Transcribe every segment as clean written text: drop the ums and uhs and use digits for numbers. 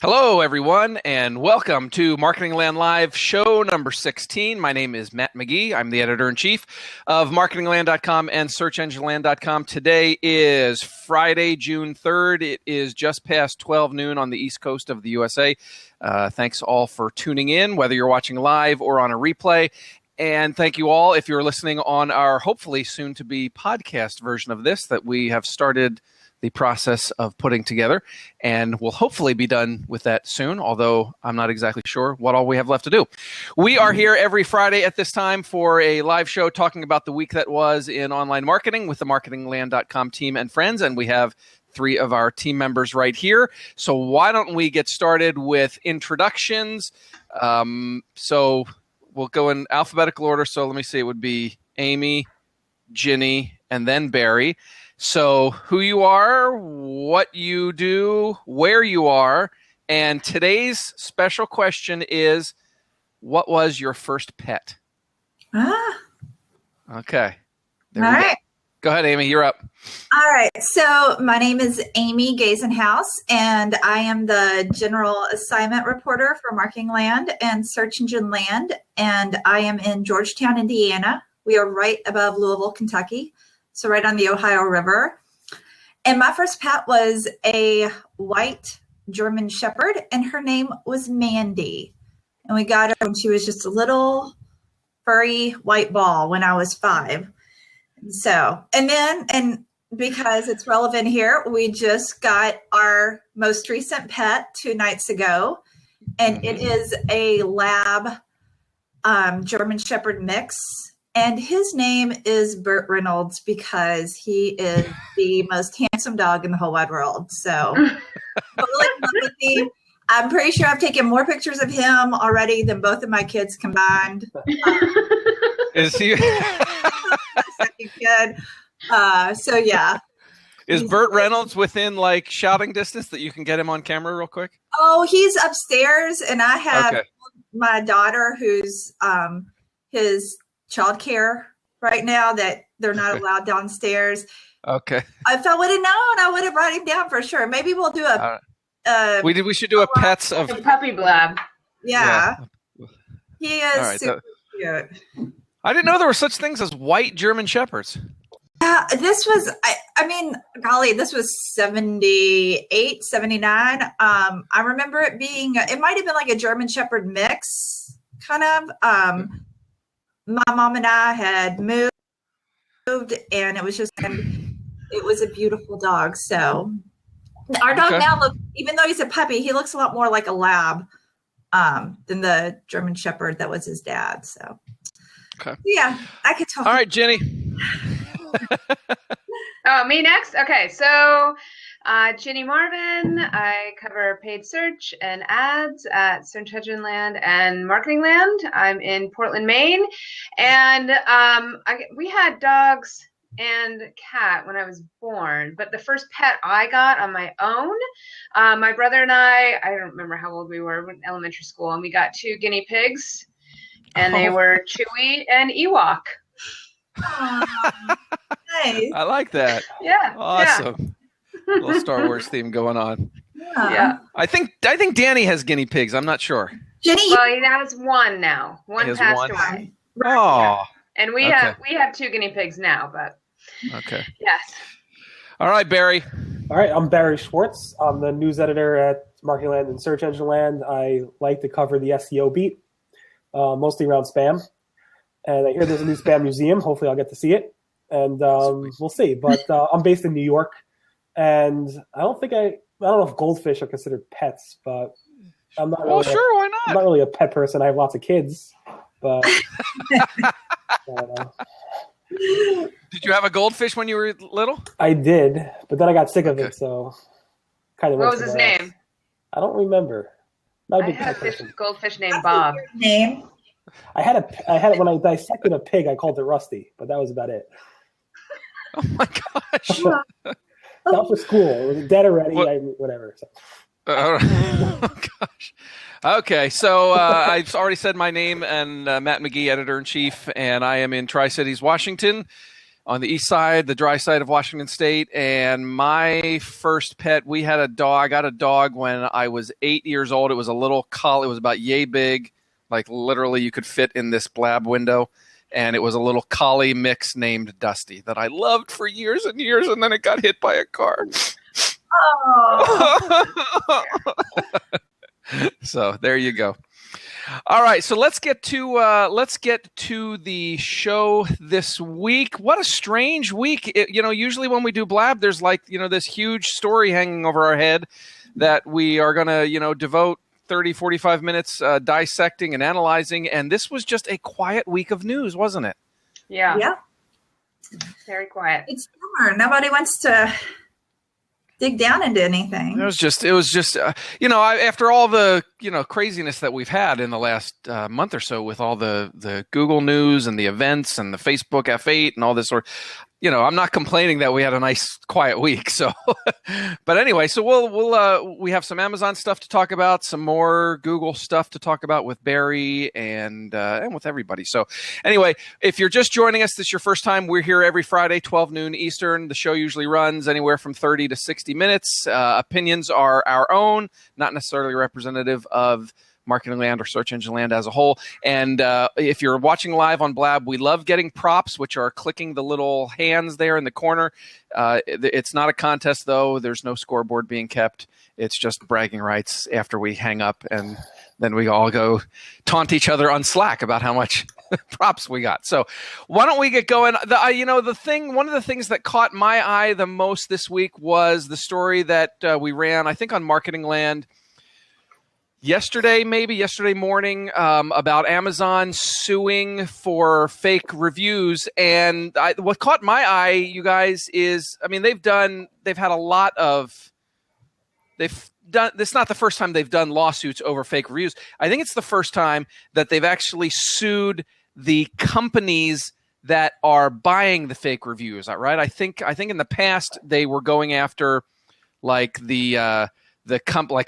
Hello, everyone, and welcome to Marketing Land Live, show number 16. My name is Matt McGee. I'm the editor-in-chief of marketingland.com and searchengineland.com. Today is Friday, June 3rd. It is just past 12 noon on the East Coast of the USA. Thanks all for tuning in, whether you're watching live or on a replay. And thank you all if you're listening on our hopefully soon-to-be podcast version of this that we have started the process of putting together, and we'll hopefully be done with that soon, although I'm not exactly sure what all we have left to do. We are here every Friday at this time for a live show talking about the week that was in online marketing with the marketingland.com team and friends, and we have three of our team members right here. So why don't we get started with introductions? So we'll go in alphabetical order. So let me see, it would be Amy, Ginny, and then Barry. So who you are, what you do, where you are, and today's special question is, what was your first pet? Okay. All right. Go ahead, Amy, you're up. All right. So my name is Amy Gazenhouse, and I am the general assignment reporter for Marketing Land and Search Engine Land, and I am in Georgetown, Indiana. We are right above Louisville, Kentucky. So right on the Ohio River. And my first pet was a white German Shepherd, and her name was Mandy. And we got her when she was just a little furry white ball when I was 5. So, and because it's relevant here, we just got our most recent pet 2 nights ago, and it is a lab German Shepherd mix. And his name is Burt Reynolds because he is the most handsome dog in the whole wide world. So I'm pretty sure I've taken more pictures of him already than both of my kids combined. Is he? Second kid. So yeah. Is Burt Reynolds within like shouting distance that you can get him on camera real quick? Oh, he's upstairs, and I have my daughter who's his childcare right now that they're not allowed downstairs. Okay. If I would have known, I would have brought him down for sure. Maybe we'll do we should do a pets of a puppy blab. Yeah. He is super cute. I didn't know there were such things as white German Shepherds. Yeah, this was, I mean, golly, this was 78, 79. I remember it being, it might have been like a German Shepherd mix, kind of. My mom and I had moved, and it was a beautiful dog. So our dog now looks, even though he's a puppy, he looks a lot more like a lab than the German Shepherd that was his dad. So yeah, I could talk. All right, Ginny. Oh, me next? Okay, so Ginny Marvin. I cover paid search and ads at Search Engine Land and Marketing Land. I'm in Portland, Maine, and we had dogs and cat when I was born, but the first pet I got on my own, my brother and I don't remember how old we were, in elementary school, and we got 2 guinea pigs, and they were Chewy and Ewok. Nice. I like that. Yeah. Awesome. Yeah. Little Star Wars theme going on. Yeah. I think Danny has guinea pigs. I'm not sure. Ginny. Well, he has one now. One passed away. Oh. Yeah. And we have 2 guinea pigs now, but yes. All right, Barry. All right, I'm Barry Schwartz. I'm the news editor at Marketing Land and Search Engine Land. I like to cover the SEO beat, mostly around spam. And I hear there's a new spam museum. Hopefully I'll get to see it. And we'll see. But I'm based in New York. And I don't know if goldfish are considered pets, but I'm not really sure, why not? I'm not really a pet person. I have lots of kids. But I don't know. Did you have a goldfish when you were little? I did, but then I got sick of it, so kind of. What was his name? I don't remember. I had a goldfish named Bob. Name? I had it when I dissected a pig. I called it Rusty, but that was about it. Oh my gosh! Not for school. It was dead already. Whatever. So. Oh gosh. Okay, so I've already said my name, and Matt McGee, editor in chief, and I am in Tri-Cities, Washington, on the east side, the dry side of Washington State. And my first pet, we had a dog. I got a dog when I was 8 years old. It was a little collie. It was about yay big, like literally you could fit in this blab window. And it was a little collie mix named Dusty that I loved for years and years, and then it got hit by a car. Oh. So there you go. All right, so let's get to the show this week. What a strange week! Usually when we do Blab, there's like this huge story hanging over our head that we are going to devote 30, 45 minutes dissecting and analyzing, and this was just a quiet week of news, wasn't it? Yeah. Yeah. Very quiet. It's summer. Nobody wants to dig down into anything. It was just after all the craziness that we've had in the last month or so with all the Google news and the events and the Facebook F8 and all this sort. I'm not complaining that we had a nice quiet week. So, but anyway, so we have some Amazon stuff to talk about, some more Google stuff to talk about with Barry and with everybody. So anyway, if you're just joining us, this is your first time, we're here every Friday, 12 noon Eastern. The show usually runs anywhere from 30 to 60 minutes. Opinions are our own, not necessarily representative of Marketing Land or Search Engine Land as a whole. And if you're watching live on Blab, we love getting props, which are clicking the little hands there in the corner. It's not a contest, though. There's no scoreboard being kept. It's just bragging rights after we hang up, and then we all go taunt each other on Slack about how much props we got. So why don't we get going? One of the things that caught my eye the most this week was the story that we ran, I think, on Marketing Land yesterday morning, about Amazon suing for fake reviews. And what caught my eye, you guys, is, this is not the first time they've done lawsuits over fake reviews. I think it's the first time that they've actually sued the companies that are buying the fake reviews. Right? I think in the past they were going after like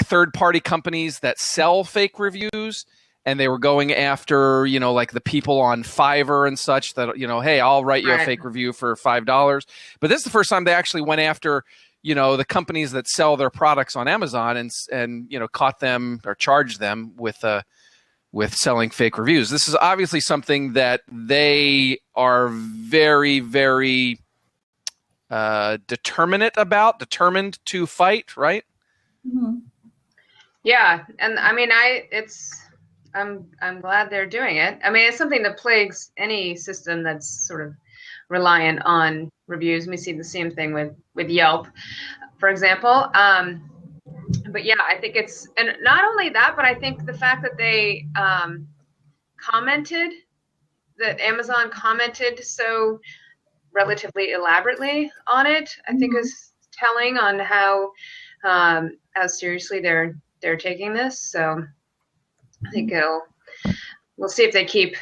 third-party companies that sell fake reviews, and they were going after, like the people on Fiverr and such that, hey, I'll write you a fake review for $5. But this is the first time they actually went after, the companies that sell their products on Amazon and caught them or charged them with selling fake reviews. This is obviously something that they are very, very determined to fight, right? Mm-hmm. Yeah, and I'm glad they're doing it. It's something that plagues any system that's sort of reliant on reviews. We see the same thing with Yelp, for example. But yeah, I think it's, and not only that, but I think the fact that they Amazon commented so relatively elaborately on it, I think is telling on how seriously they're taking this. So I think we'll see if they keep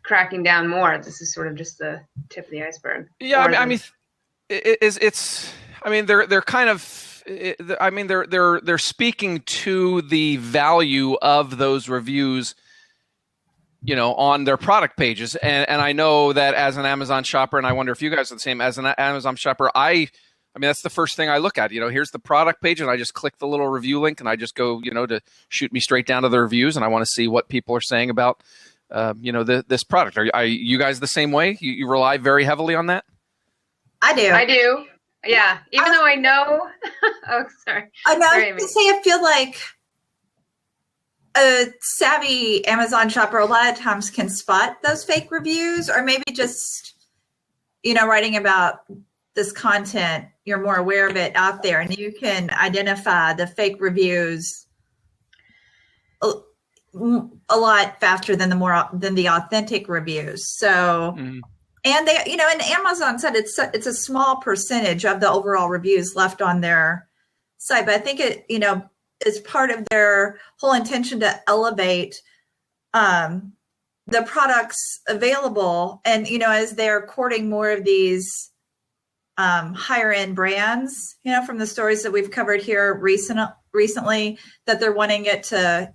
cracking down more. This is sort of just the tip of the iceberg. Yeah, they're kind of, they're speaking to the value of those reviews, on their product pages. And I know that as an Amazon shopper, and I wonder if you guys are the same, as an Amazon shopper, that's the first thing I look at. Here's the product page, and I just click the little review link, and I just go, to shoot me straight down to the reviews, and I want to see what people are saying about, this product. Are you guys the same way? You rely very heavily on that? I do. Yeah. Even though I know. Oh, sorry. I know. Sorry, I feel like a savvy Amazon shopper a lot of times can spot those fake reviews, or maybe just, writing about this content, you're more aware of it out there, and you can identify the fake reviews a lot faster than the authentic reviews. So, and they, and Amazon said it's a small percentage of the overall reviews left on their site, but I think it, is part of their whole intention to elevate the products available, and as they're courting more of these higher end brands, from the stories that we've covered here recently, that they're wanting it to,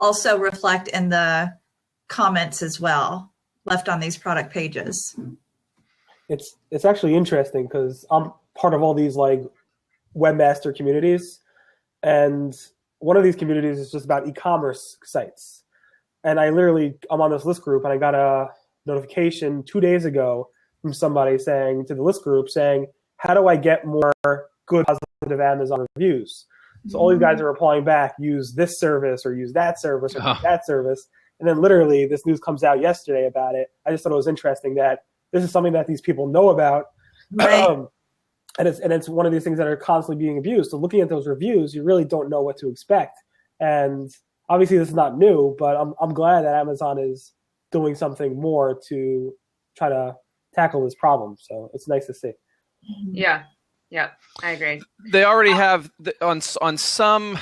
also reflect in the comments as well left on these product pages. it's actually interesting because I'm part of all these like webmaster communities, and one of these communities is just about e-commerce sites. And I'm on this list group, and I got a notification 2 days ago from somebody saying to the list group saying, how do I get more good positive Amazon reviews? So all these guys are replying back, use this service or use that service or use that service. And then literally this news comes out yesterday about it. I just thought it was interesting that this is something that these people know about. Right. And it's one of these things that are constantly being abused. So looking at those reviews, you really don't know what to expect. And obviously this is not new, but I'm glad that Amazon is doing something more to try to tackle this problem. So it's nice to see. Yeah, I agree. They already have on some.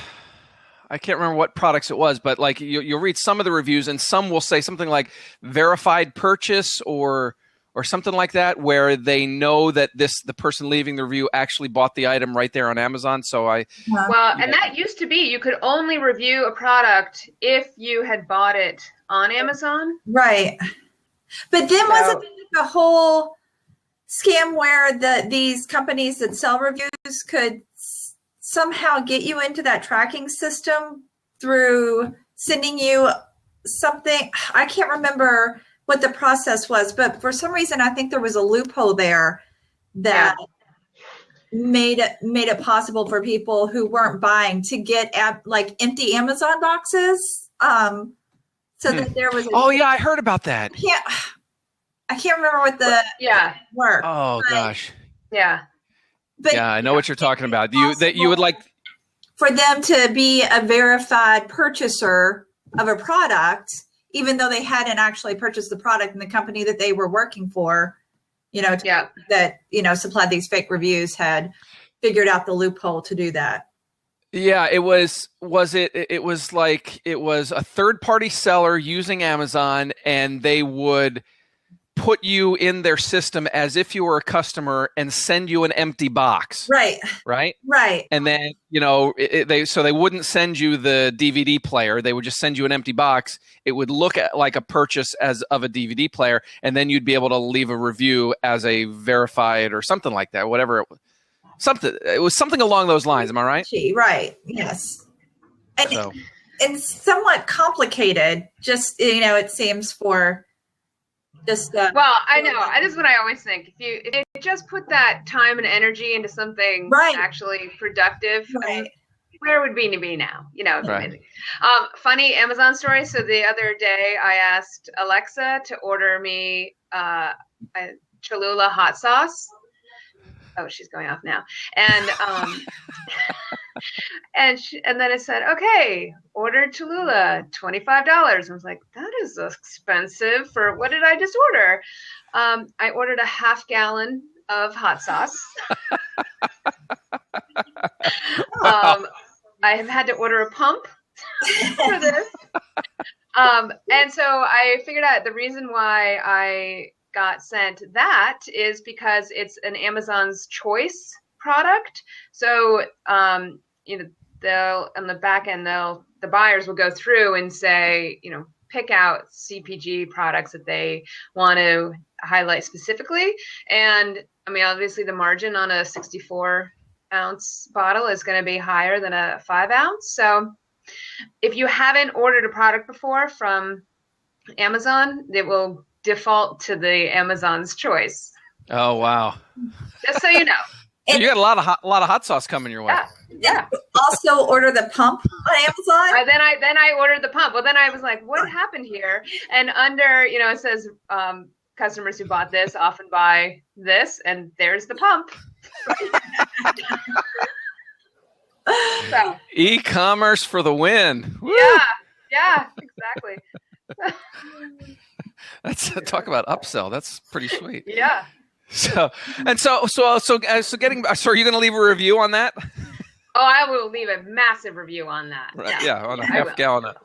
I can't remember what products it was, but like you'll read some of the reviews, and some will say something like verified purchase or something like that, where they know that the person leaving the review actually bought the item right there on Amazon. So and that used to be you could only review a product if you had bought it on Amazon. Right. But then wasn't there a whole scam where these companies that sell reviews could somehow get you into that tracking system through sending you something? I can't remember what the process was, but for some reason, I think there was a loophole there that made it possible for people who weren't buying to get like empty Amazon boxes. So that there was. I heard about that. I can't remember what the work. Oh gosh. Yeah. But I know what you're talking about. You would like for them to be a verified purchaser of a product, even though they hadn't actually purchased the product, and the company that they were working for, that supplied these fake reviews had figured out the loophole to do that. Yeah, it was like it was a third-party seller using Amazon, and they would put you in their system as if you were a customer and send you an empty box. Right. And then, they wouldn't send you the DVD player. They would just send you an empty box. It would look like a purchase of a DVD player, and then you'd be able to leave a review as a verified or something like that, whatever it was. It was something along those lines. Am I right? Right. Yes. And somewhat complicated, just, it seems for just. Well, I know. This is what I always think. If you just put that time and energy into something actually productive, where would we be now? It's amazing. Funny Amazon story. So the other day I asked Alexa to order me a Cholula hot sauce. Oh, she's going off now. And and then it said, okay, order Cholula, $25. I was like, that is expensive for what did I just order? I ordered a half gallon of hot sauce. I have had to order a pump for this. And so I figured out the reason why I got sent that is because it's an Amazon's Choice product. So, they'll on the back end, the buyers will go through and say, pick out CPG products that they want to highlight specifically. And I mean, obviously the margin on a 64-ounce bottle is going to be higher than a 5-ounce. So if you haven't ordered a product before from Amazon, it will default to the Amazon's Choice. Oh wow! Just so you know, so you got a lot of hot sauce coming your way. Yeah. Also, order the pump on Amazon. Then I ordered the pump. Well, then I was like, what happened here? And under, it says customers who bought this often buy this, and there's the pump. So, e-commerce for the win. Woo! Yeah, exactly. That's talk about upsell. That's pretty sweet. Yeah. So getting. So are you going to leave a review on that? Oh, I will leave a massive review on that. Right. Yeah, on a half gallon of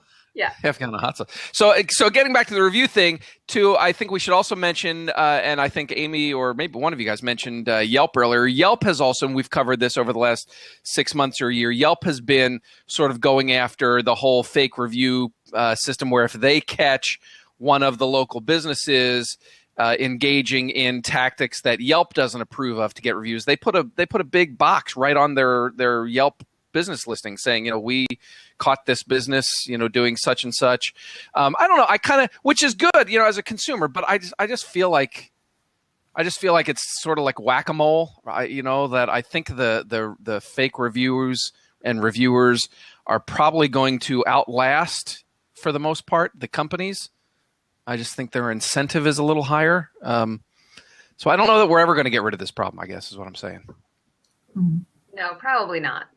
hot sauce. So getting back to the review thing, too, I think we should also mention, and I think Amy or maybe one of you guys mentioned Yelp earlier. Yelp has also, and we've covered this over the last 6 months or a year, Yelp has been sort of going after the whole fake review system where if they catch one of the local businesses engaging in tactics that Yelp doesn't approve of to get reviews. They put a big box right on their Yelp business listing saying, we caught this business, doing such and such. I don't know. Which is good, as a consumer, but I just feel like it's sort of like whack-a-mole. That I think the fake reviews and reviewers are probably going to outlast, for the most part, the companies. I just think their incentive is a little higher. So I don't know that we're ever going to get rid of this problem, I guess is what I'm saying. No, probably not.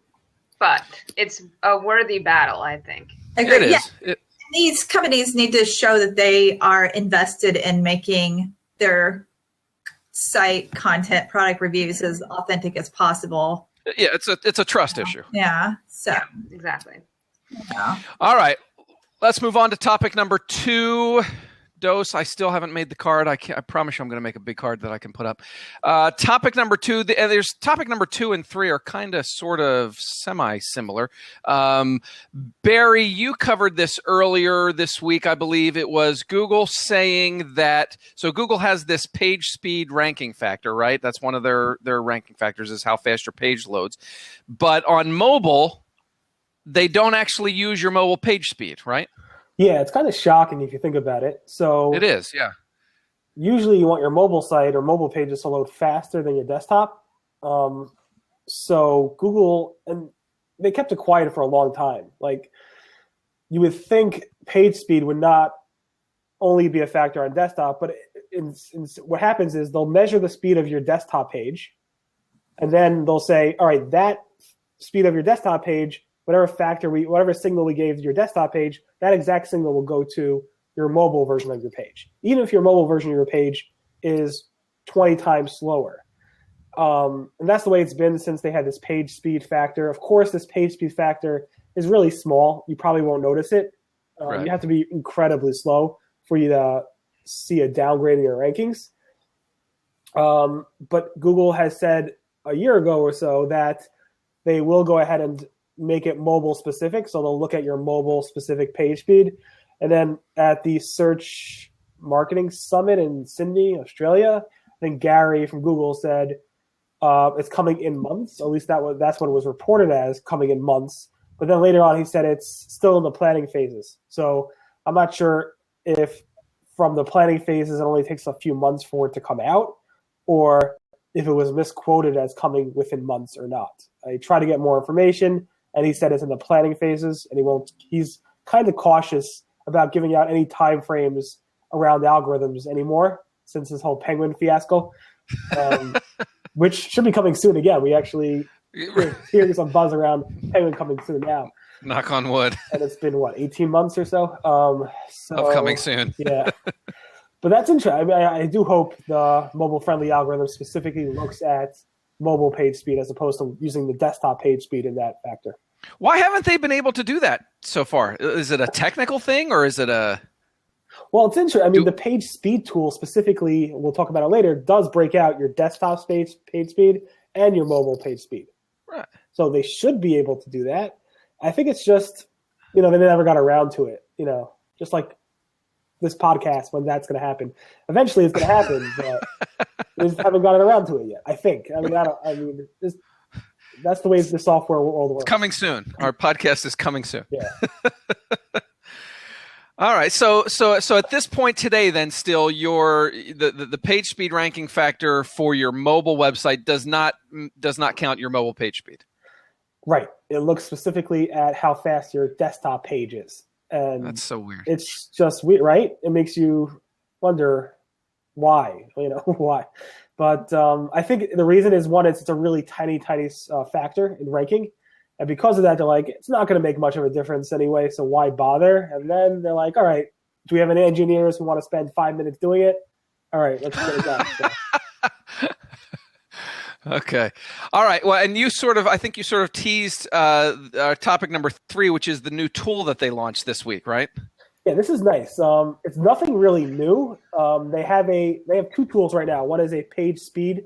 But it's a worthy battle, I think. It is. Yeah. These companies need to show that they are invested in making their site content, product reviews as authentic as possible. Yeah, it's a trust issue. Yeah. So Yeah, exactly. yeah. All right. Let's move on to topic number 2. Dose, I still haven't made the card. I promise you I'm going to make a big card that I can put up. Topic number 2. There's topic number 2 and 3 are kind of sort of semi-similar. Barry, you covered this earlier this week, I believe. It was Google saying that, so Google has this page speed ranking factor, right? That's one of their ranking factors is how fast your page loads. But on mobile, they don't actually use your mobile page speed, right? Yeah, it's kind of shocking if you think about it. So it is, yeah. Usually you want your mobile site or mobile pages to load faster than your desktop. So Google, and they kept it quiet for a long time. Like, you would think page speed would not only be a factor on desktop, but what happens is they'll measure the speed of your desktop page, and then they'll say, all right, that speed of your desktop page, whatever signal we gave to your desktop page, that exact signal will go to your mobile version of your page, even if your mobile version of your page is 20 times slower. And that's the way it's been since they had this page speed factor. Of course, this page speed factor is really small. You probably won't notice it. Right. You have to be incredibly slow for you to see a downgrade in your rankings. But Google has said a year ago or so that they will go ahead and make it mobile specific. So they'll look at your mobile specific page speed. And then at the Search Marketing Summit in Sydney, Australia, I think Gary from Google said it's coming in months. At least that's what it was reported as, coming in months. But then later on, he said it's still in the planning phases. So I'm not sure if from the planning phases it only takes a few months for it to come out, or if it was misquoted as coming within months or not. I tried to get more information, and he said it's in the planning phases, and he's kind of cautious about giving out any time frames around algorithms anymore since this whole Penguin fiasco, which should be coming soon again. We actually hearing some buzz around Penguin coming soon now. Knock on wood. And it's been, 18 months or so? Upcoming soon. Yeah. But that's interesting. I mean, I do hope the mobile-friendly algorithm specifically looks at mobile page speed as opposed to using the desktop page speed in that factor. Why haven't they been able to do that so far? Is it a technical thing, or is it a... Well, it's interesting. I mean, the page speed tool specifically, we'll talk about it later, does break out your desktop page speed and your mobile page speed. Right. So they should be able to do that. I think it's just, they never got around to it, just like this podcast, when that's going to happen. Eventually it's going to happen, but they just haven't gotten around to it yet, I think. That's the way the software world works. It's coming soon. Our podcast is coming soon. Yeah. All right. So at this point today, then still the page speed ranking factor for your mobile website does not count your mobile page speed. Right. It looks specifically at how fast your desktop page is. And that's so weird. It's just weird, right? It makes you wonder why, why. But I think the reason is, one, it's a really tiny factor in ranking. And because of that, they're like, it's not going to make much of a difference anyway, so why bother? And then they're like, all right, do we have any engineers who want to spend 5 minutes doing it? All right, let's get it done. So. Okay. All right. Well, and I think you sort of teased topic number 3, which is the new tool that they launched this week, right? Yeah, this is nice. It's nothing really new. They have 2 tools right now. One is a page speed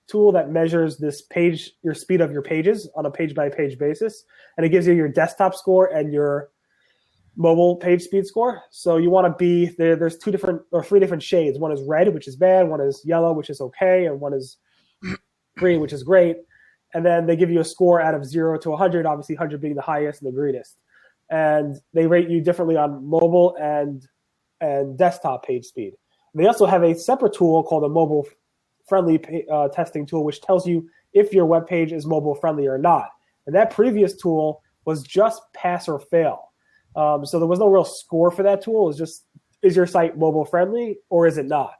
tool that measures your speed of your pages on a page by page basis, and it gives you your desktop score and your mobile page speed score. So you want to be there. There's 3 different shades. One is red, which is bad. One is yellow, which is okay, and one is green, which is great. And then they give you a score out of 0 to 100. Obviously, 100 being the highest and the greenest. And they rate you differently on mobile and desktop page speed. They also have a separate tool called a mobile friendly testing tool, which tells you if your web page is mobile friendly or not. And that previous tool was just pass or fail. So there was no real score for that tool. It was just, is your site mobile friendly or is it not?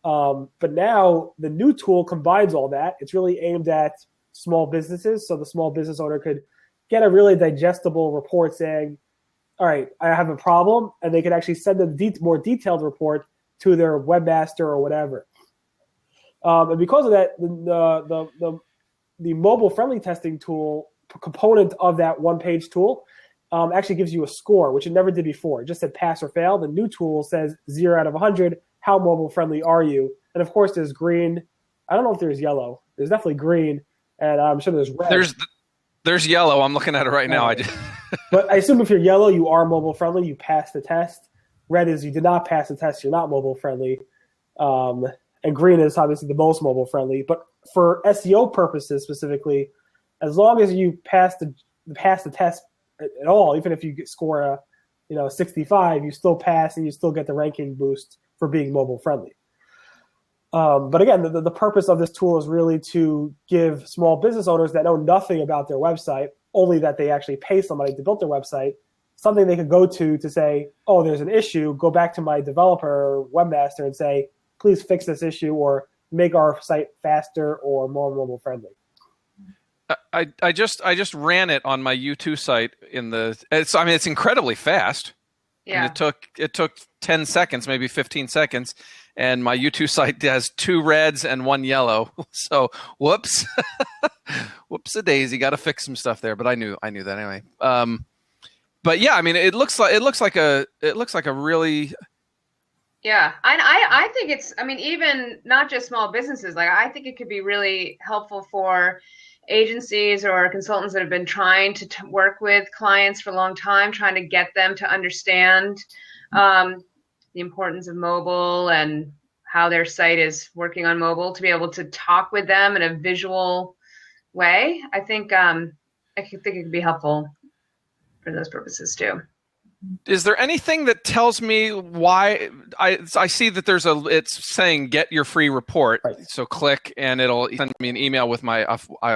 But now the new tool combines all that. It's really aimed at small businesses. So the small business owner could get a really digestible report saying, all right, I have a problem. And they could actually send a more detailed report to their webmaster or whatever. And because of that, the mobile friendly testing tool component of that one-page tool actually gives you a score, which it never did before. It just said pass or fail. The new tool says 0 out of 100. How mobile friendly are you? And of course, there's green. I don't know if there's yellow. There's definitely green, and I'm sure there's red. There's yellow. I'm looking at it right now. But I assume if you're yellow, you are mobile friendly. You passed the test. Red is you did not pass the test. You're not mobile friendly. And green is obviously the most mobile friendly. But for SEO purposes specifically, as long as you pass the test at all, even if you score a 65, you still pass and you still get the ranking boost for being mobile friendly. But again, the purpose of this tool is really to give small business owners that know nothing about their website, only that they actually pay somebody to build their website, something they can go to say, oh, there's an issue, go back to my developer or webmaster and say, please fix this issue or make our site faster or more mobile friendly. I just ran it on my U2 site it's incredibly fast. Yeah. And it took 10 seconds, maybe 15 seconds. And my U2 site has 2 reds and 1 yellow. So whoops, a daisy. Got to fix some stuff there. But I knew that anyway. But yeah, I mean, it looks like a really. Yeah, I think it's. I mean, even not just small businesses. Like, I think it could be really helpful for agencies or consultants that have been trying to work with clients for a long time, trying to get them to understand the importance of mobile and how their site is working on mobile, to be able to talk with them in a visual way. I think it could be helpful for those purposes too. Is there anything that tells me why I see that it's saying get your free report. Right. So click and it'll send me an email with my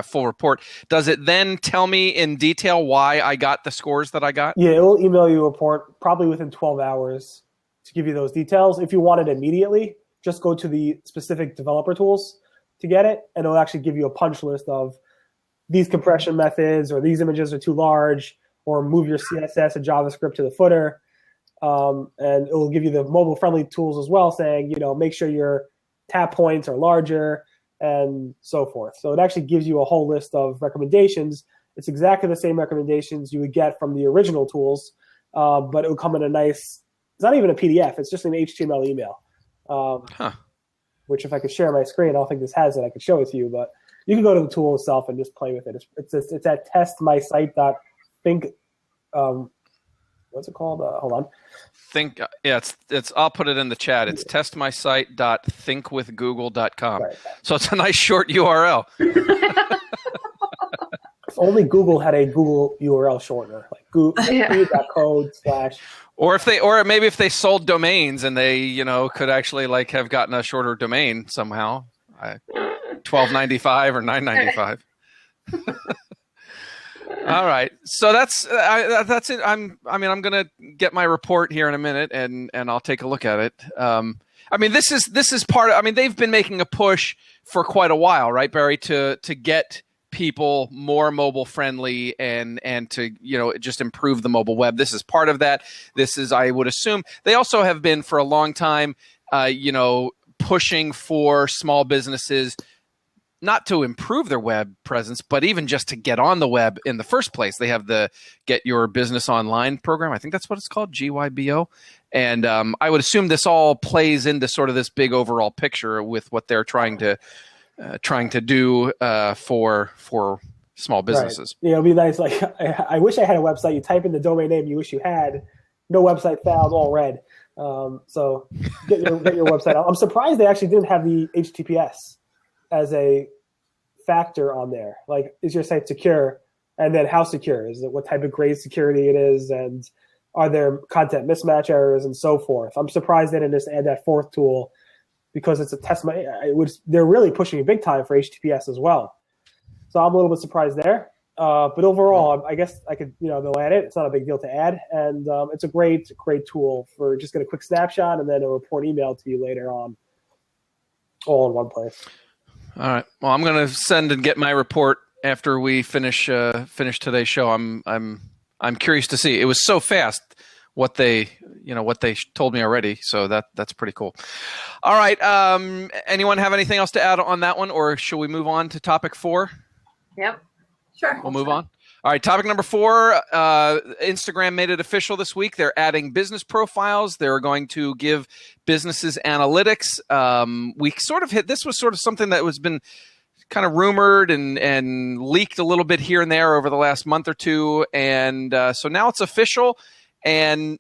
full report. Does it then tell me in detail why I got the scores that I got? Yeah, it will email you a report probably within 12 hours to give you those details. If you want it immediately, just go to the specific developer tools to get it, and it'll actually give you a punch list of these compression methods or these images are too large, or move your CSS and JavaScript to the footer. And it will give you the mobile-friendly tools as well, saying, make sure your tab points are larger and so forth. So it actually gives you a whole list of recommendations. It's exactly the same recommendations you would get from the original tools, but it will come in it's not even a PDF. It's just an HTML email, which if I could share my screen, I don't think this has it. I could show it to you, but you can go to the tool itself and just play with it. It's at testmysite.think. What's it called? Hold on. It's I'll put it in the chat. It's testmysite.thinkwithgoogle.com. Right. So it's a nice short URL. If only Google had a Google URL shortener, like google.code/ Or maybe if they sold domains and they, could actually have gotten a shorter domain somehow. $12.95 or $9.95. All right, so that's it. I'm going to get my report here in a minute, and I'll take a look at it. This is part of. They've been making a push for quite a while, right, Barry, to get people more mobile friendly and to just improve the mobile web. This is part of that. This is, I would assume, they also have been for a long time, pushing for small businesses not to improve their web presence, but even just to get on the web in the first place. They have the Get Your Business Online program. I think that's what it's called, GYBO. And I would assume this all plays into sort of this big overall picture with what they're trying to do for small businesses. Right. It'd be nice. Like, I wish I had a website. You type in the domain name you wish you had, no website found, all red. So get your website out. I'm surprised they actually didn't have the HTTPS as a factor on there. Like, is your site secure? And then how secure? Is it what type of grade security it is? And are there content mismatch errors and so forth? I'm surprised they didn't just add that fourth tool because it's a test. They're really pushing it big time for HTTPS as well. So I'm a little bit surprised there. But overall, I guess I could, they'll add it. It's not a big deal to add. And it's a great tool for just get a quick snapshot and then a report email to you later on, all in one place. All right. Well, I'm going to send and get my report after we finish today's show. I'm curious to see. It was so fast what they told me already. So that's pretty cool. All right. Anyone have anything else to add on that one, or should we move on to topic 4? Yep. Sure. We'll move on. All right. Topic number 4. Instagram made it official this week. They're adding business profiles. They're going to give businesses analytics. We sort of this was sort of something that was been kind of rumored and leaked a little bit here and there over the last month or two. And so now it's official. And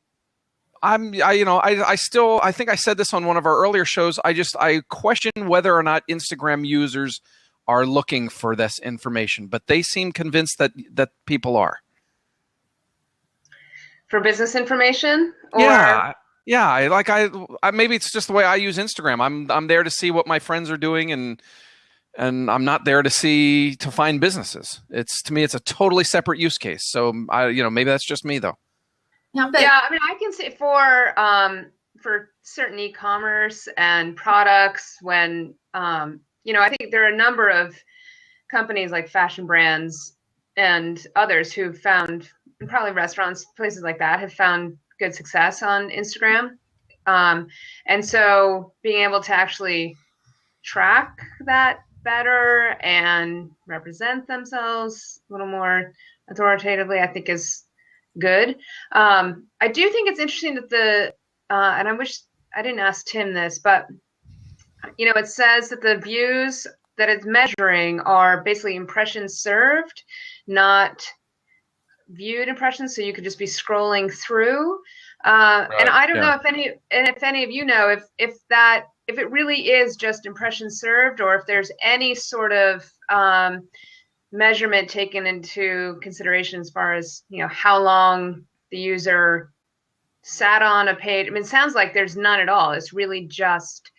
I think I said this on one of our earlier shows. I question whether or not Instagram users are looking for this information, but they seem convinced that people are. For business information? Or... Yeah. I maybe it's just the way I use Instagram. I'm there to see what my friends are doing, and I'm not there to find businesses. To me, it's a totally separate use case. So maybe that's just me though. Yeah, I mean, I can say for certain e-commerce and products when I think there are a number of companies like fashion brands and others who've found, and probably restaurants, places like that, have found good success on Instagram. And so being able to actually track that better and represent themselves a little more authoritatively, I think is good. I do think it's interesting that and I wish I didn't ask Tim this, but it says that the views that it's measuring are basically impressions served, not viewed impressions. So you could just be scrolling through. Right, and I don't know if any of you know if it really is just impressions served, or if there's any sort of measurement taken into consideration as far as how long the user sat on a page. I mean, it sounds like there's none at all. It's really just,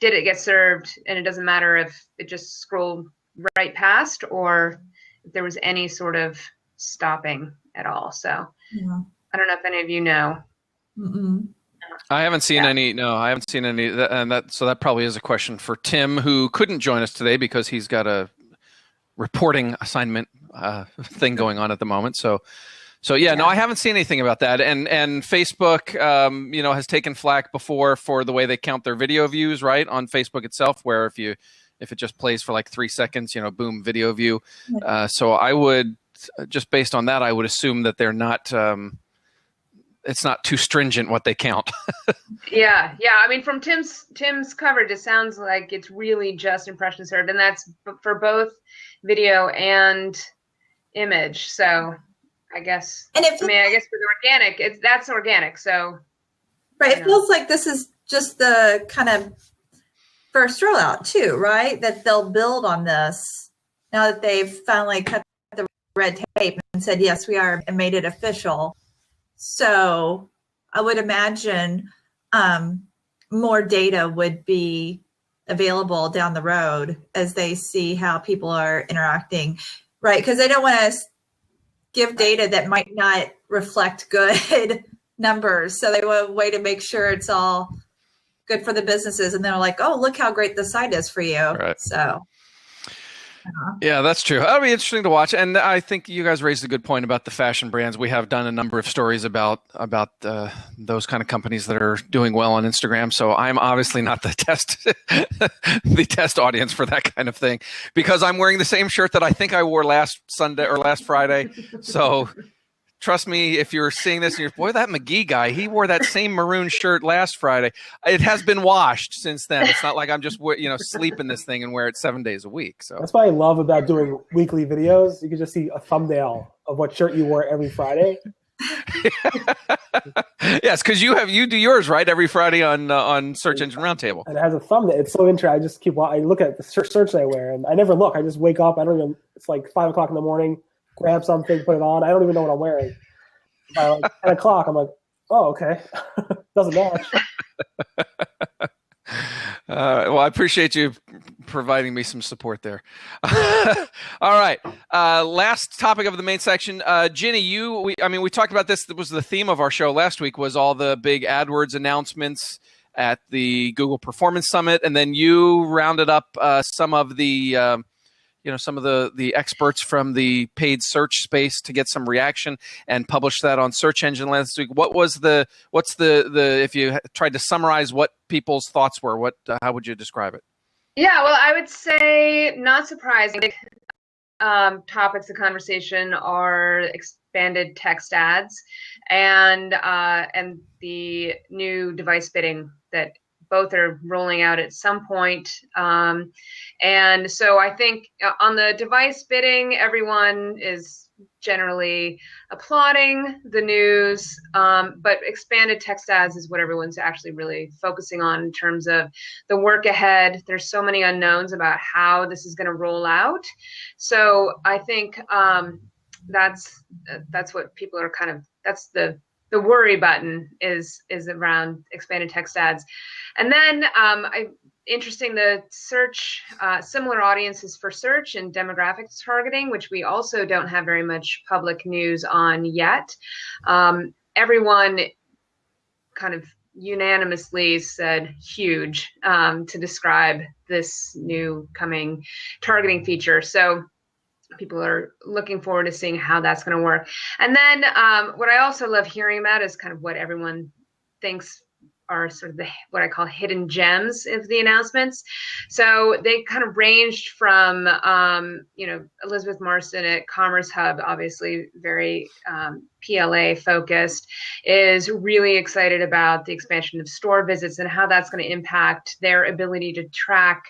did it get served, and it doesn't matter if it just scrolled right past or if there was any sort of stopping at all. So yeah. I don't know if any of you know. Mm-mm. I haven't seen any. No, I haven't seen any. So that probably is a question for Tim, who couldn't join us today because he's got a reporting assignment thing going on at the moment. So yeah, no, I haven't seen anything about that. And Facebook, has taken flack before for the way they count their video views, right, on Facebook itself, where if it just plays for like 3 seconds, boom, video view. So I would, just based on that, I would assume that they're not. It's not too stringent what they count. Yeah. I mean, from Tim's coverage, it sounds like it's really just impression served, and that's for both video and image. So I guess. I guess for the organic, that's organic. So. Right. It feels like this is just the kind of first rollout too, right? That they'll build on this now that they've finally cut the red tape and said, yes, we are, and made it official. So I would imagine more data would be available down the road as they see how people are interacting, right? Because they don't want to give data that might not reflect good numbers. So they want a way to make sure it's all good for the businesses. And they're like, oh, look how great the site is for you. Right. So. Yeah, that's true. That'll be interesting to watch. And I think you guys raised a good point about the fashion brands. We have done a number of stories about those kind of companies that are doing well on Instagram. So I'm obviously not the test audience for that kind of thing, because I'm wearing the same shirt that I think I wore last Sunday or last Friday. So trust me, if you're seeing this and you're, boy, that McGee guy, he wore that same maroon shirt last Friday. It has been washed since then. It's not like I'm just, sleep in this thing and wear it 7 days a week. So that's what I love about doing weekly videos. You can just see a thumbnail of what shirt you wore every Friday. Yes, because you do yours right every Friday on Search Engine Roundtable. And it has a thumbnail. It's so interesting. I just I look at the search I wear, and I never look. I just wake up. I don't even. It's like 5 o'clock in the morning. Grab something, put it on. I don't even know what I'm wearing. By like 10 o'clock, I'm like, oh, okay. Doesn't match. Well, I appreciate you providing me some support there. All right. Last topic of the main section. Ginny, we talked about this. That was the theme of our show last week, was all the big AdWords announcements at the Google Performance Summit. And then you rounded up some of the experts from the paid search space to get some reaction and publish that on Search Engine last week. What's the if you tried to summarize what people's thoughts were, how would you describe it? Yeah, well, I would say not surprising. Topics of conversation are expanded text ads and the new device bidding that both are rolling out at some point. And so I think on the device bidding, everyone is generally applauding the news, but expanded text ads is what everyone's actually really focusing on in terms of the work ahead. There's so many unknowns about how this is going to roll out. So I think that's what people are that's the worry button is around expanded text ads. And then interesting, the search, similar audiences for search and demographics targeting, which we also don't have very much public news on yet. Everyone kind of unanimously said huge to describe this new coming targeting feature. So people are looking forward to seeing how that's going to work. And then what I also love hearing about is kind of what everyone thinks are sort of what I call hidden gems of the announcements. So they kind of ranged from, Elizabeth Marston at Commerce Hub, obviously very PLA focused, is really excited about the expansion of store visits and how that's going to impact their ability to track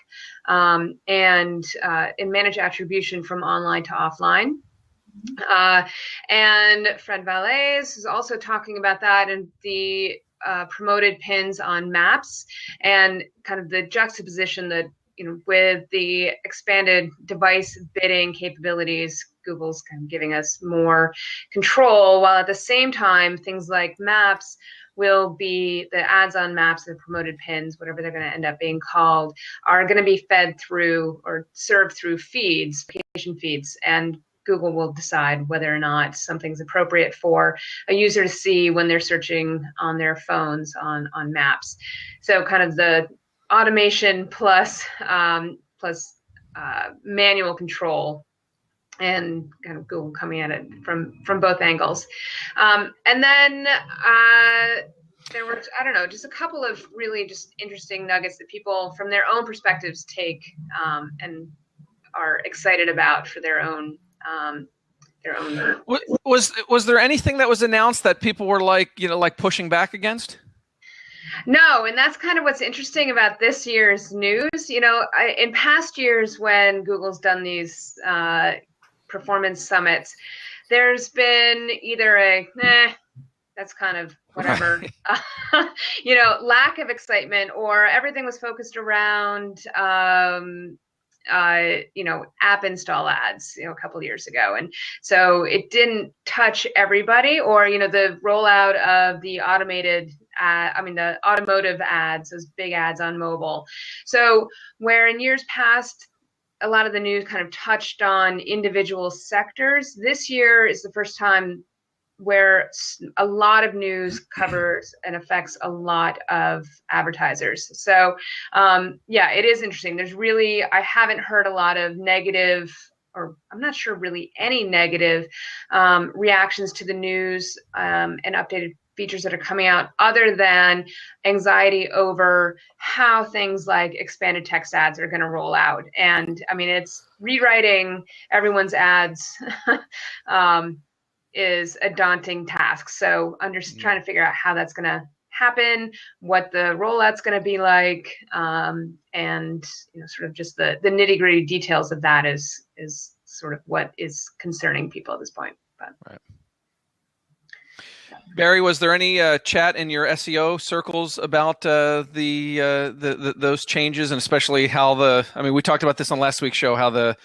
and manage attribution from online to offline. And Fred Valles is also talking about that and the promoted pins on maps and kind of the juxtaposition that, with the expanded device bidding capabilities, Google's kind of giving us more control, while at the same time, things like maps will be, the ads on maps and promoted pins, whatever they're going to end up being called, are going to be fed through or served through feeds, application feeds, and Google will decide whether or not something's appropriate for a user to see when they're searching on their phones on maps. So kind of the automation plus manual control, and kind of Google coming at it from both angles. And then there were, just a couple of really just interesting nuggets that people from their own perspectives take and are excited about for their own. Was there anything that was announced that people were like pushing back against? No, and that's kind of what's interesting about this year's news. In past years when Google's done these performance summits, there's been either that's kind of whatever, right. Lack of excitement, or everything was focused around app install ads, a couple of years ago. And so it didn't touch everybody, or, the rollout of the the automotive ads, those big ads on mobile. So where in years past, a lot of the news kind of touched on individual sectors, this year is the first time where a lot of news covers and affects a lot of advertisers. So it is interesting. I haven't heard a lot of negative, or I'm not sure really any negative reactions to the news and updated features that are coming out, other than anxiety over how things like expanded text ads are going to roll out. And it's rewriting everyone's ads is a daunting task. So I'm just trying to figure out how that's going to happen, what the rollout's going to be like, and sort of just the nitty-gritty details of that is sort of what is concerning people at this point. But. Right. Barry, was there any chat in your SEO circles about the those changes, and especially how we talked about this on last week's show, how the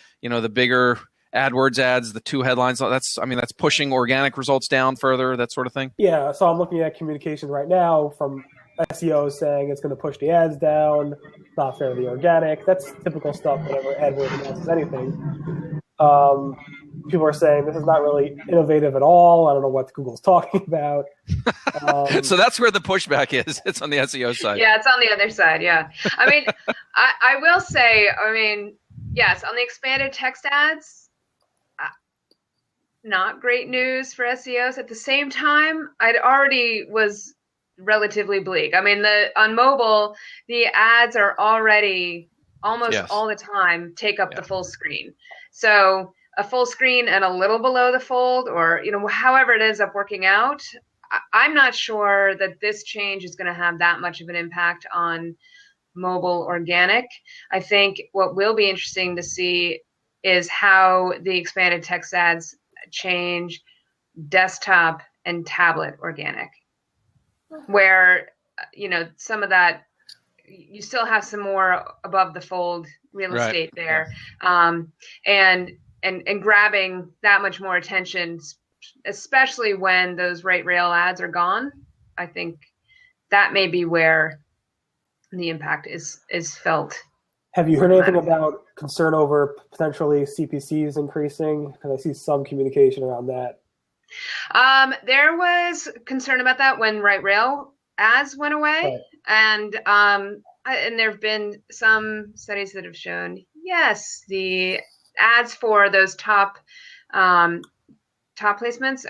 bigger AdWords ads, the 2 headlines, that's pushing organic results down further, that sort of thing? Yeah, so I'm looking at communication right now from SEO saying it's going to push the ads down, not fair to the organic. That's typical stuff whenever AdWords announces anything. People are saying this is not really innovative at all. I don't know what Google's talking about. So that's where the pushback is. It's on the SEO side. Yeah, it's on the other side. Yeah. I will say, yes, on the expanded text ads, not great news for SEOs. At the same time, I'd already was relatively bleak. On mobile, the ads are already almost all the time take up the full screen. So a full screen and a little below the fold, or however it ends up working out, I'm not sure that this change is going to have that much of an impact on mobile organic. I think what will be interesting to see is how the expanded text ads change desktop and tablet organic, where some of that you still have some more above the fold real estate there, and grabbing that much more attention, especially when those right rail ads are gone. I think that may be where the impact is felt. Have you heard anything about concern over potentially CPCs increasing? Because I see some communication around that. There was concern about that when right rail ads went away, and there have been some studies that have shown the ads for those top placements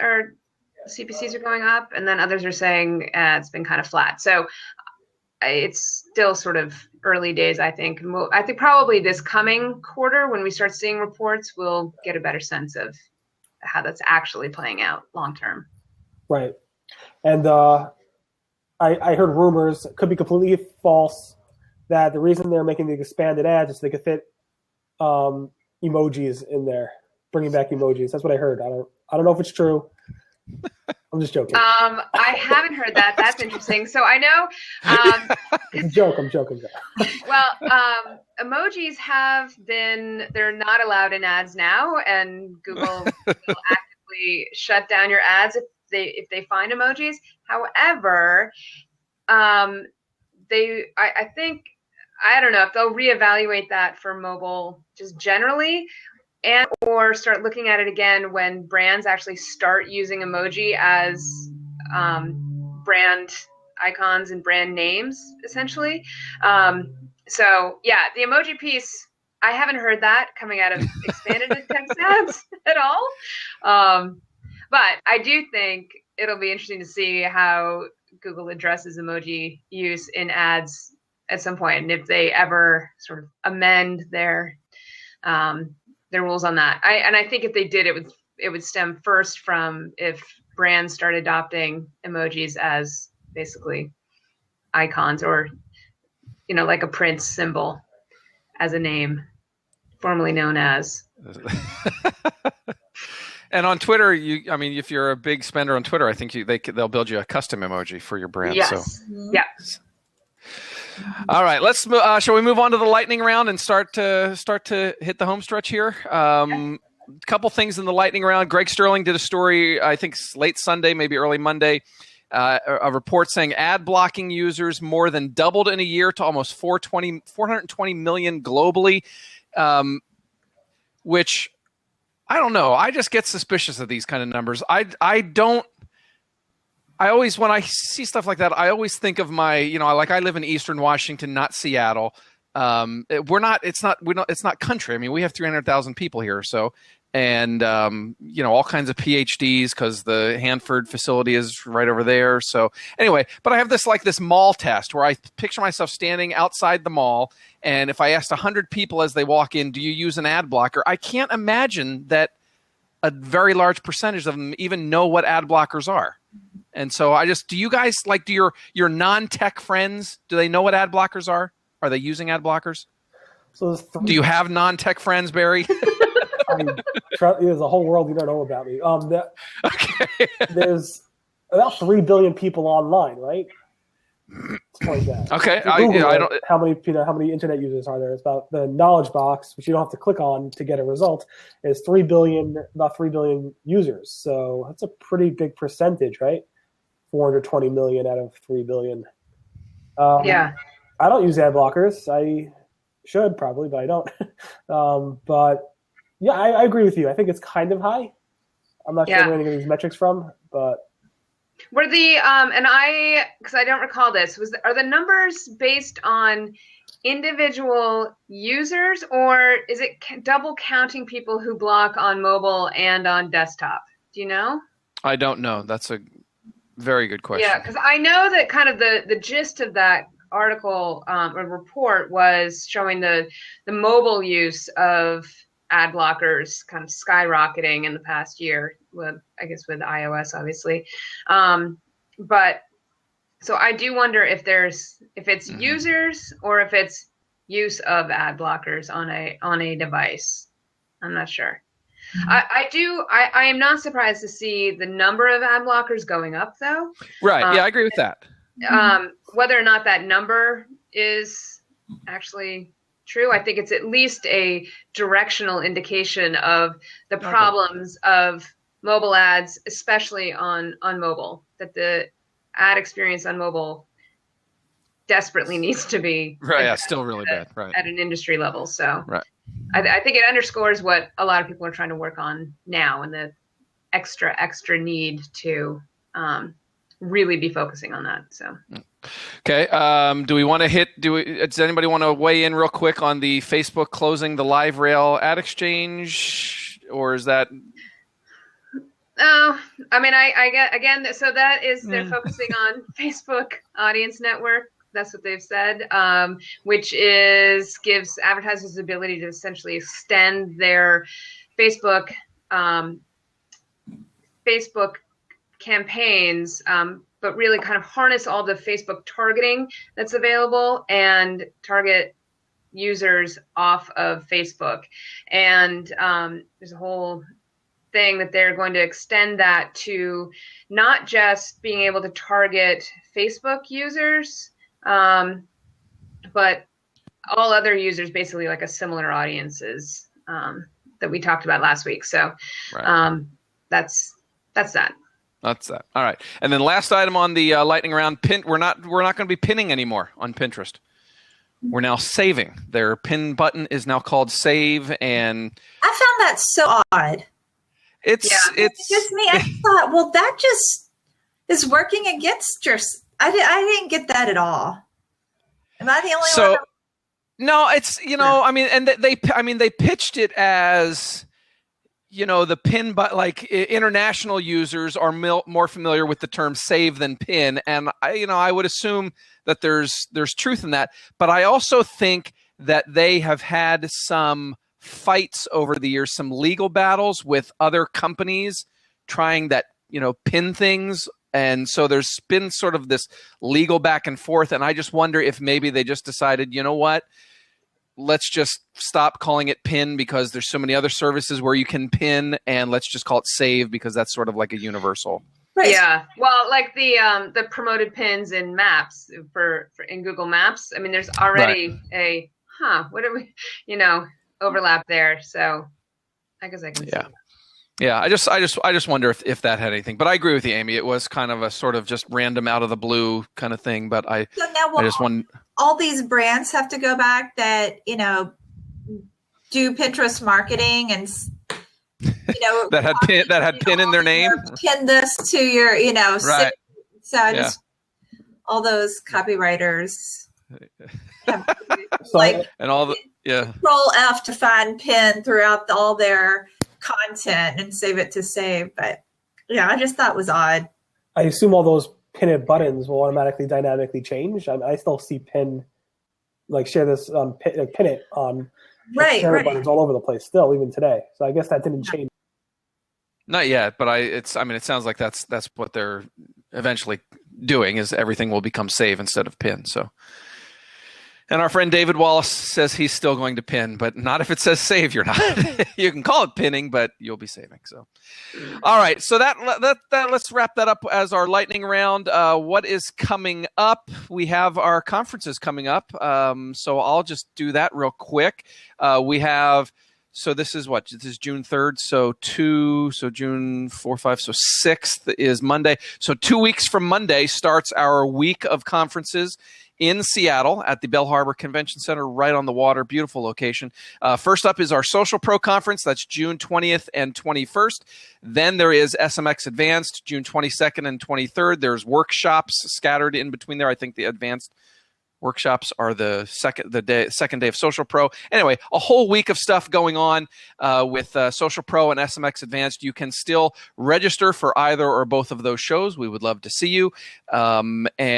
CPCs are going up, and then others are saying it's been kind of flat. So it's still sort of early days, I think. I think probably this coming quarter, when we start seeing reports, we'll get a better sense of how that's actually playing out long term. Right. And I heard rumors, could be completely false, that the reason they're making the expanded ads is so they could fit emojis in there, bringing back emojis. That's what I heard. I don't know if it's true. I'm just joking. I haven't heard that. That's interesting. So I know. It's a joke. I'm joking. Well, emojis they're not allowed in ads now, and Google will actively shut down your ads if they find emojis. However, I think, I don't know if they'll reevaluate that for mobile just generally, and or start looking at it again when brands actually start using emoji as brand icons and brand names, essentially. So yeah, the emoji piece, I haven't heard that coming out of expanded text ads at all. But I do think it'll be interesting to see how Google addresses emoji use in ads at some point, and if they ever sort of amend their rules on that. I think if they did, it would stem first from if brands start adopting emojis as basically icons, or like a Prince symbol as a name, formerly known as. And on Twitter, if you're a big spender on Twitter, I think they'll build you a custom emoji for your brand. Yes. So. Yeah. All right, let's. Shall we move on to the lightning round and start to hit the home stretch here? A couple things in the lightning round. Greg Sterling did a story, I think late Sunday, maybe early Monday, a report saying ad blocking users more than doubled in a year to almost 420 million globally, which I don't know. I just get suspicious of these kind of numbers. I always, when I see stuff like that, I always think of I live in Eastern Washington, not Seattle. It's not country. We have 300,000 people here or so, and all kinds of PhDs because the Hanford facility is right over there. So anyway, but I have this mall test where I picture myself standing outside the mall, and if I asked 100 people as they walk in, do you use an ad blocker? I can't imagine that a very large percentage of them even know what ad blockers are. And so do you guys, do your non-tech friends, do they know what ad blockers are? Are they using ad blockers? So do you have non-tech friends, Barry? There's a whole world you don't know about me. Okay. There's about 3 billion people online, right? Like that. Okay, I don't. How many internet users are there? It's about the knowledge box, which you don't have to click on to get a result, is 3 billion, about 3 billion users. So that's a pretty big percentage, right? 420 million out of 3 billion. Yeah. I don't use ad blockers. I should probably, but I don't. But yeah, I agree with you. I think it's kind of high. I'm not sure where any of these metrics from, but. Were the because I don't recall this, are the numbers based on individual users, or is it double counting people who block on mobile and on desktop? Do you know? I don't know. That's a very good question. Yeah, because I know that kind of the gist of that article or report was showing the mobile use of ad blockers kind of skyrocketing in the past year, with iOS, obviously. But so I do wonder if it's users or if it's use of ad blockers on a device. I'm not sure. I am not surprised to see the number of ad blockers going up, though. Right. Yeah, I agree with that. Whether or not that number is actually true, I think it's at least a directional indication of the problems of mobile ads, especially on mobile, that the ad experience on mobile desperately needs to be still really bad, right, at an industry level. So right. I think it underscores what a lot of people are trying to work on now, and the extra need to really be focusing on that. So. Okay. Do we want to does anybody want to weigh in real quick on the Facebook closing the live rail ad exchange, or is that? Oh, I mean, I get, again, so that is, they're focusing on Facebook Audience Network. That's what they've said, which gives advertisers the ability to essentially extend their Facebook campaigns, but really kind of harness all the Facebook targeting that's available and target users off of Facebook. And there's a whole thing that they're going to extend that to not just being able to target Facebook users, but all other users, basically like a similar audiences that we talked about last week. So that's that. That's that. All right. And then last item on the lightning round, we're not going to be pinning anymore on Pinterest. We're now saving. Their pin button is now called Save, and I found that so odd. It's just me. I thought, well, that just is working against your. I didn't get that at all. Am I the only one? No, it's I mean, and they pitched it as. The pin, but like international users are more familiar with the term save than pin. And I would assume that there's truth in that. But I also think that they have had some fights over the years, some legal battles with other companies trying that, pin things. And so there's been sort of this legal back and forth. And I just wonder if maybe they just decided, you know what? Let's just stop calling it pin because there's so many other services where you can pin, and let's just call it save because that's sort of like a universal. Right. Yeah. Well, like the promoted pins in Maps for in Google Maps. I mean, there's already overlap there. So I guess I can see that. Yeah, I just wonder if that had anything. But I agree with you, Amy. It was kind of a sort of just random out of the blue kind of thing. But I just want all these brands have to go back that do Pinterest marketing and that had pin in their name. Pin this to your right. So I just all those copywriters have, and all the Control F to find pin throughout all their content and save it to save. But I just thought it was odd. I assume all those pinned buttons will automatically dynamically change. I still see pin, like share this pin it on buttons all over the place still, even today. So I guess that didn't change. Not yet, but it sounds like that's what they're eventually doing, is everything will become save instead of pin. So And our friend David Wallace says he's still going to pin, but not if it says save. You're not. You can call it pinning, but you'll be saving. So, all right. So that let's wrap that up as our lightning round. What is coming up? We have our conferences coming up. So I'll just do that real quick. We have. So this is what? This is June 3rd. So June 4, 5. So 6th is Monday. So 2 weeks from Monday starts our week of conferences in Seattle at the Bell Harbor Convention Center, right on the water. Beautiful location. First up is our Social Pro Conference. That's June 20th and 21st. Then there is SMX Advanced, June 22nd and 23rd. There's workshops scattered in between there. I think the advanced workshops are the second day of Social Pro. Anyway, a whole week of stuff going on with Social Pro and SMX Advanced. You can still register for either or both of those shows. We would love to see you. Facebook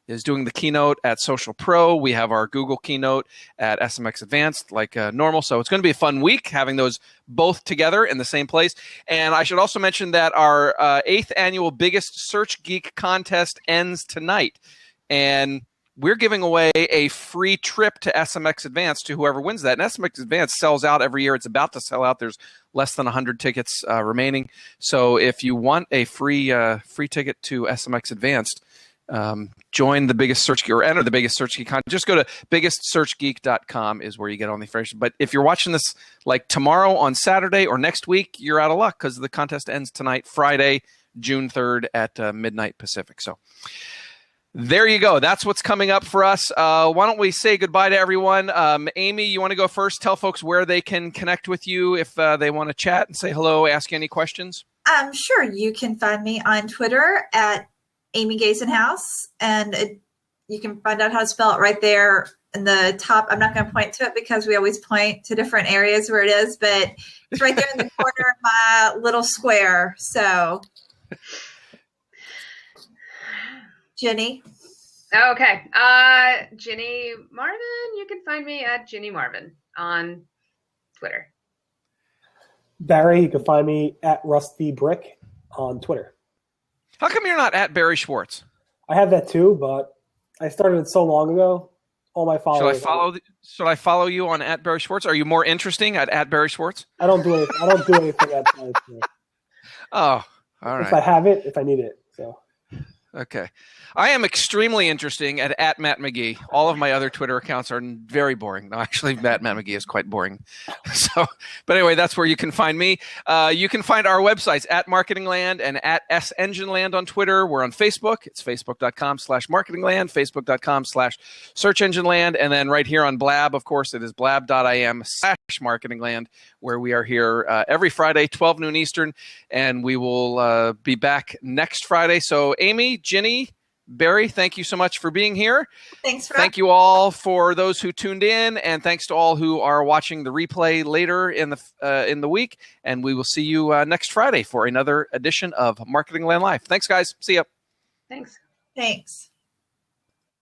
is doing the keynote at Social Pro. We have our Google keynote at SMX Advanced like normal. So it's going to be a fun week having those both together in the same place. And I should also mention that our 8th annual Biggest Search Geek contest ends tonight. And we're giving away a free trip to SMX Advanced to whoever wins that. And SMX Advanced sells out every year. It's about to sell out. There's less than 100 tickets remaining. So if you want a free ticket to SMX Advanced, join the Biggest Search Geek or enter the Biggest Search Geek. Just go to biggestsearchgeek.com is where you get all the information. But if you're watching this like tomorrow on Saturday or next week, you're out of luck because the contest ends tonight, Friday, June 3rd at midnight Pacific. So there you go. That's what's coming up for us. Why don't we say goodbye to everyone? Amy, you want to go first? Tell folks where they can connect with you if they want to chat and say hello, ask you any questions. Sure. You can find me on Twitter at Amy Gazenhouse, and you can find out how to spell it right there in the top. I'm not going to point to it because we always point to different areas where it is, but it's right there in the corner of my little square. So, Ginny. Okay. Ginny Marvin, you can find me at Ginny Marvin on Twitter. Barry, you can find me at Rusty Brick on Twitter. How come you're not at Barry Schwartz? I have that too, but I started it so long ago. All my followers. Should I follow you on at Barry Schwartz? Are you more interesting at Barry Schwartz? I don't do anything. I don't do anything at Barry Schwartz. Oh, all right. If I have it, if I need it. So. Okay. I am extremely interesting at Matt McGee. All of my other Twitter accounts are very boring. No, actually, Matt McGee is quite boring. But anyway, that's where you can find me. You can find our websites at Marketingland and at SEngineland on Twitter. We're on Facebook. It's facebook.com/marketingland, facebook.com/searchengineland. And then right here on Blab, of course, it is blab.im/marketingland, where we are here every Friday, 12 noon Eastern. And we will be back next Friday. So Amy, Ginny, Barry, thank you so much for being here. Thanks for Thank you all for those who tuned in, and thanks to all who are watching the replay later in the week. And we will see you next Friday for another edition of Marketing Land Live. Thanks, guys. See ya. Thanks. Thanks.